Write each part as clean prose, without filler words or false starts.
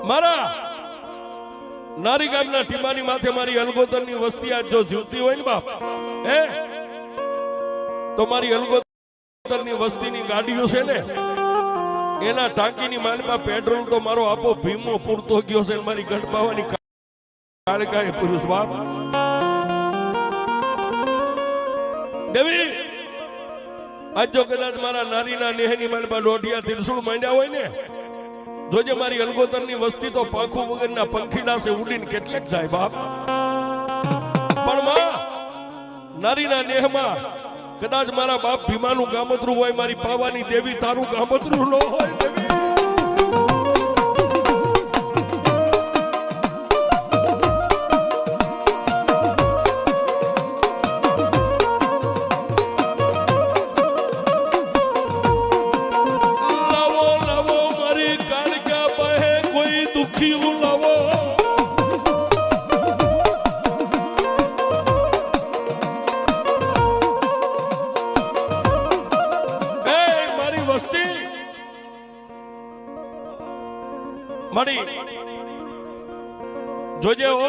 મારા નારી ગામના ટીમાની માથે મારી અલગોતરની વસ્તી આજ જો જીવતી હોય ને બાપ, હે તો મારી અલગોતરની વસ્તીની ગાડીઓ છે ને એના ટાંકીની માલમાં પેટ્રોલ તો મારો આપો ભીમો પૂરતો ગયો છે, મારી ગઢબાવાની કાળકાએ પુરુષ બાપ. દેવી આજ જો કદાચ મારા નારીના નેહની માલમાં લોઢિયા ત્રિશુળ માંડ્યા હોય ને, જોજે મારી અલગોતરની વસ્તી તો પાંખું વગરના પંખીડા છે ઉડીને કેટલેક જાય બાપ. પણ માં નારીના નેહમાં કદાચ મારા બાપ ભીમાનું ગામતરું હોય, મારી પાવાની દેવી તારું ગામતરું ન હોય દેવી. જોજે હો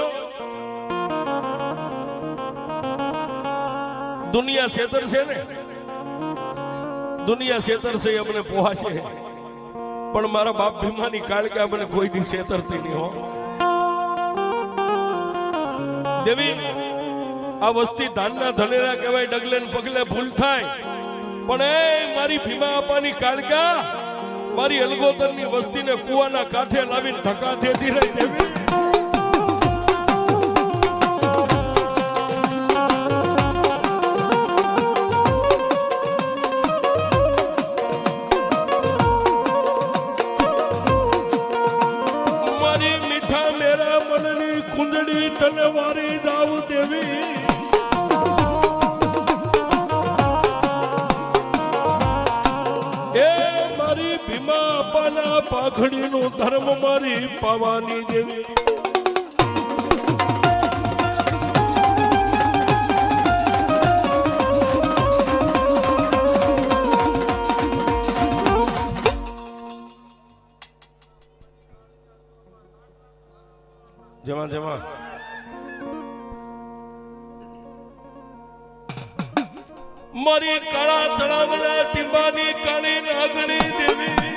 દુનિયા છેતર છે ને, દુનિયા છેતર છે અમને પોહાશે, પણ મારા બાપ ભીમાની કાળકા મને કોઈ દી છેતરતી નહીં હો દેવી. આ વસ્તી ધાનના ધનેરા કહેવાય, ડગલે ને પગલે ભૂલ થાય, પણ એ મારી ભીમા આપાની કાળકા મારી અલગોતરની વસ્તીને કુવાના કાંઠે લાવીને ધક્કા દેતી રહી દેવી. મારી મીઠા મેરા મનની કુંદડી તને વારી જાવ દેવી. પાઘડીનો ધર્મ મારી પાવાની દેવી. જમા જમા મારી કાળા તળાવના ટીંબાની કાળી નાગણી દેવી.